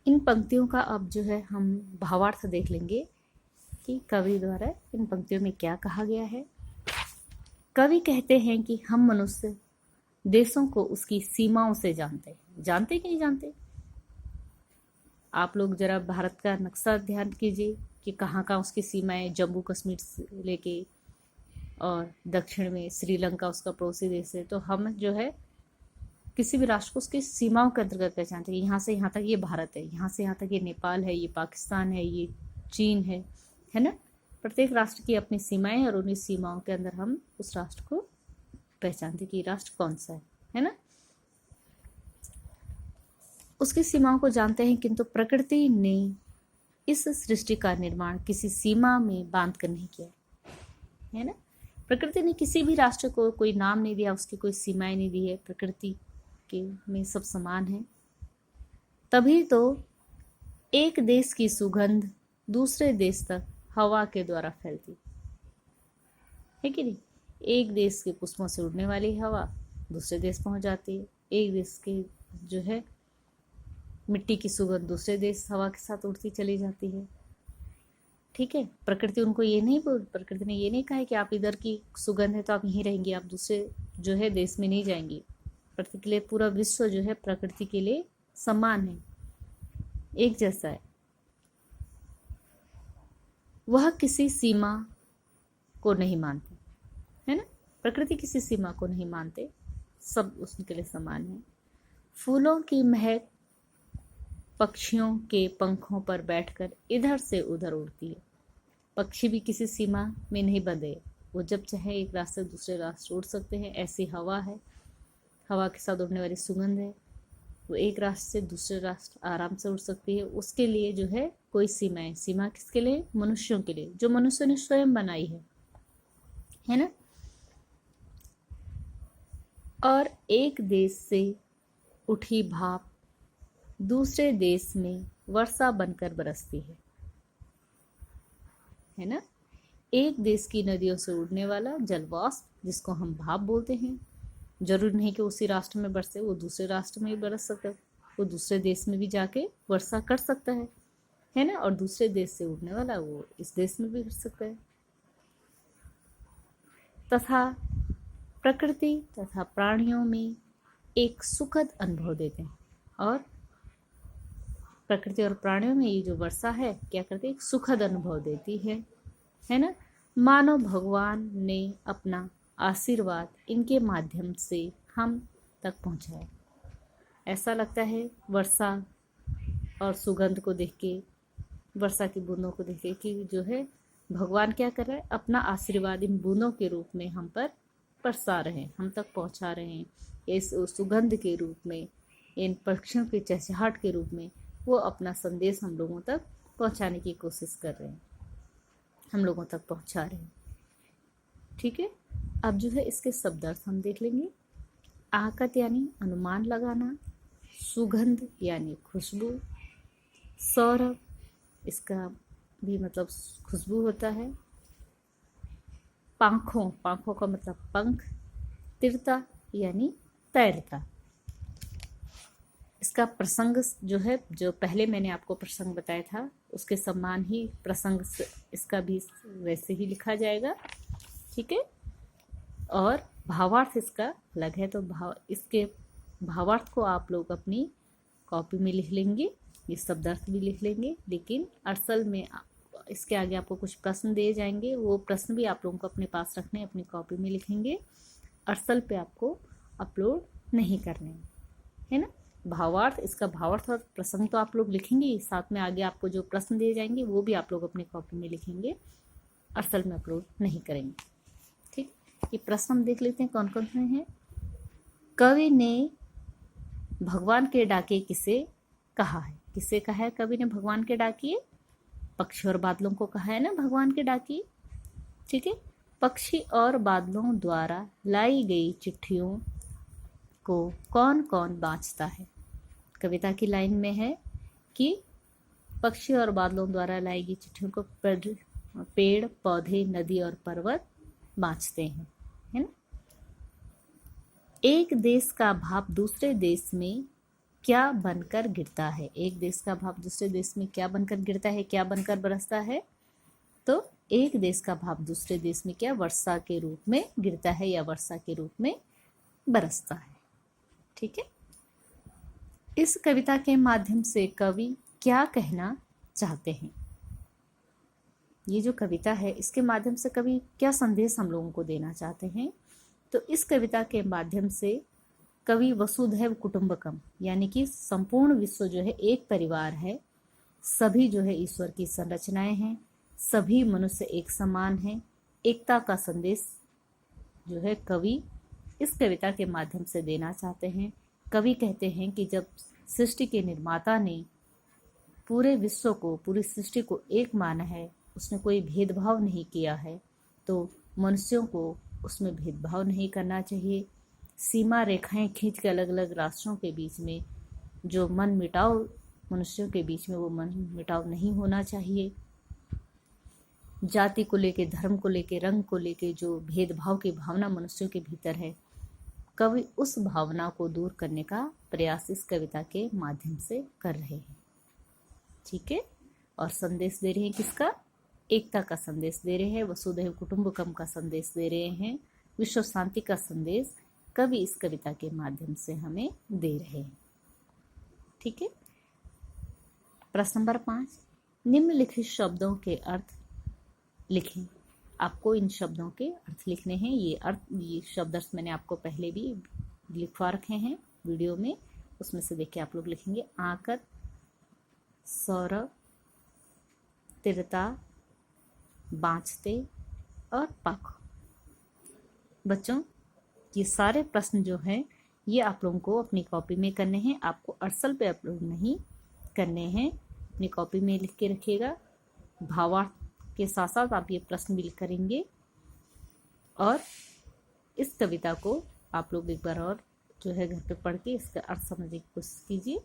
इन पंक्तियों का अब जो है हम भावार्थ देख लेंगे कि कवि द्वारा इन पंक्तियों में क्या कहा गया है। कवि कहते हैं कि हम मनुष्य देशों को उसकी सीमाओं से जानते हैं। जानते कि नहीं जानते? आप लोग जरा भारत का नक्शा ध्यान कीजिए कि कहाँ कहाँ उसकी सीमाएं, जम्मू कश्मीर से लेके और दक्षिण में श्रीलंका उसका पड़ोसी देश है। तो हम जो है किसी भी राष्ट्र को उसकी सीमाओं के अंतर्गत पहचानते हैं। यहाँ से यहाँ तक ये भारत है, यहाँ से यहाँ तक ये नेपाल है, ये पाकिस्तान है, ये चीन है ना। प्रत्येक राष्ट्र की अपनी सीमाएं और उन्हीं सीमाओं के अंदर हम उस राष्ट्र को पहचानते कि राष्ट्र कौन सा है ना। उसकी सीमाओं को जानते हैं, किंतु प्रकृति ने इस सृष्टि का निर्माण किसी सीमा में बांध कर नहीं किया है ना। प्रकृति ने किसी भी राष्ट्र को कोई नाम नहीं दिया, उसकी कोई सीमाएं नहीं दी है। प्रकृति के में सब समान है। तभी तो एक देश की सुगंध दूसरे देश तक हवा के द्वारा फैलती है कि नहीं। एक देश के पुष्पों से उड़ने वाली हवा दूसरे देश पहुंच जाती है। एक देश के जो है मिट्टी की सुगंध दूसरे देश हवा के साथ उड़ती चली जाती है। ठीक है, प्रकृति उनको प्रकृति ने ये नहीं कहा है कि आप इधर की सुगंध है तो आप यहीं रहेंगे, आप दूसरे जो है देश में नहीं जाएंगे। प्रकृति के लिए पूरा विश्व जो है प्रकृति के लिए समान है, एक जैसा है। वह किसी सीमा को नहीं मानती है ना। प्रकृति किसी सीमा को नहीं मानते, सब उसके लिए समान है। फूलों की महक पक्षियों के पंखों पर बैठकर इधर से उधर उड़ती है। पक्षी भी किसी सीमा में नहीं बंधे, वो जब चाहे एक रास्ते से दूसरे रास्ते उड़ सकते हैं। ऐसी हवा है, हवा के साथ उड़ने वाली सुगंध है, वो एक रास्ते से दूसरे रास्ते आराम से उड़ सकती है। उसके लिए जो है कोई सीमा किसके लिए? मनुष्यों के लिए, जो मनुष्य ने स्वयं बनाई है ना। और एक देश से उठी भाप दूसरे देश में वर्षा बनकर बरसती है ना। एक देश की नदियों से उड़ने वाला जलवाष्प, जिसको हम भाप बोलते हैं, जरूरी नहीं कि उसी राष्ट्र में बरसे, वो दूसरे राष्ट्र में भी बरस सकता है, वो दूसरे देश में भी जाके वर्षा कर सकता है ना। और दूसरे देश से उड़ने वाला वो इस देश में भी कर सकता है। तथा प्रकृति तथा प्राणियों में एक सुखद अनुभव देते हैं। और प्रकृति और प्राणियों में ये जो वर्षा है क्या करती है? एक सुखद अनुभव देती है ना। मानो भगवान ने अपना आशीर्वाद इनके माध्यम से हम तक पहुंचाया। ऐसा लगता है वर्षा और सुगंध को देख के, वर्षा की बूंदों को देख के कि जो है भगवान क्या कर रहा है? अपना आशीर्वाद इन बूंदों के रूप में हम पर बरसा रहे हैं, हम तक पहुंचा रहे हैं। इस सुगंध के रूप में, इन पक्षियों की चहचहाहट के रूप में वो अपना संदेश हम लोगों तक पहुंचाने की कोशिश कर रहे हैं, हम लोगों तक पहुंचा रहे हैं। ठीक है, अब जो है इसके शब्द अर्थ हम देख लेंगे। आकत यानी अनुमान लगाना, सुगंध यानी खुशबू, सौरभ इसका भी मतलब खुशबू होता है, पांखों का मतलब पंख, तीरता यानी तैरता। इसका प्रसंग जो है, जो पहले मैंने आपको प्रसंग बताया था उसके समान ही प्रसंग इसका भी वैसे ही लिखा जाएगा। ठीक है, और भावार्थ इसका अलग है, तो इसके भावार्थ को आप लोग अपनी कॉपी में लिख लेंगे, ये शब्दार्थ भी लिख लेंगे। लेकिन असल में इसके आगे आपको कुछ प्रश्न दिए जाएंगे, वो प्रश्न भी आप लोगों को अपने पास रखने, अपनी कॉपी में लिखेंगे, असल पे आपको अपलोड नहीं करने है ना। भावार्थ, इसका भावार्थ और प्रसंग तो आप लोग लिखेंगे, साथ में आगे आपको जो प्रश्न दिए जाएंगे वो भी आप लोग अपनी कॉपी में लिखेंगे, असल में अपलोड नहीं करेंगे। ठीक, ये प्रश्न हम देख लेते हैं कौन कौन से हैं। कवि ने भगवान के डाकिए किसे कहा है? किसे कहा है कवि ने भगवान के डाकिए? पक्षी और बादलों को कहा है ना भगवान के डाकिए। ठीक है, पक्षी और बादलों द्वारा लाई गई चिट्ठियों को कौन कौन बाँचता है? कविता की लाइन में है कि पक्षी और बादलों द्वारा लाई गई चिट्ठियों को पेड़ पौधे नदी और पर्वत बाँचते हैं, है ना। एक देश का भाव दूसरे देश में क्या बनकर गिरता है। एक देश का भाव दूसरे देश में क्या बनकर गिरता है, क्या बनकर बरसता है। तो एक देश का भाव दूसरे देश में क्या वर्षा के रूप में गिरता है या वर्षा के रूप में बरसता है। ठीक है। इस कविता के माध्यम से कवि क्या कहना चाहते हैं। ये जो कविता है इसके माध्यम से कवि क्या संदेश हम लोगों को देना चाहते हैं। तो इस कविता के माध्यम से कवि वसुधैव कुटुंबकम यानी कि संपूर्ण विश्व जो है एक परिवार है, सभी जो है ईश्वर की संरचनाएं हैं, सभी मनुष्य एक समान हैं, एकता का संदेश जो है कवि इस कविता के माध्यम से देना चाहते हैं। कवि कहते हैं कि जब सृष्टि के निर्माता ने पूरे विश्व को, पूरी सृष्टि को एक माना है, उसने कोई भेदभाव नहीं किया है, तो मनुष्यों को उसमें भेदभाव नहीं करना चाहिए। सीमा रेखाएं खींच के अलग अलग राष्ट्रों के बीच में जो मन मिटाव मनुष्यों के बीच में, वो मन मिटाव नहीं होना चाहिए। जाति को लेके, धर्म को लेके, रंग को लेके जो भेदभाव की भावना मनुष्यों के भीतर है, कवि उस भावना को दूर करने का प्रयास इस कविता के माध्यम से कर रहे हैं। ठीक है। और संदेश दे रहे हैं किसका? एकता का संदेश दे रहे हैं, वसुधैव कुटुंबकम का संदेश दे रहे हैं, विश्व शांति का संदेश कवि इस कविता के माध्यम से हमें दे रहे हैं। ठीक है। प्रश्न नंबर 5, निम्नलिखित शब्दों के अर्थ लिखें। आपको इन शब्दों के अर्थ लिखने हैं। ये शब्द अर्थ मैंने आपको पहले भी लिखवा रखे हैं वीडियो में, उसमें से देखिए आप लोग लिखेंगे। आकर, सौरभ, तिरता, बाँचते और पाख। बच्चों, ये सारे प्रश्न जो हैं ये आप लोगों को अपनी कॉपी में करने हैं, आपको अरसल पे अपलोड नहीं करने हैं। अपनी कॉपी में लिख के रखिएगा। भावार्थ के साथ साथ आप ये प्रश्न भी करेंगे और इस कविता को आप लोग एक बार और जो है घर पे पढ़ के इसका अर्थ समझने की कोशिश कीजिए।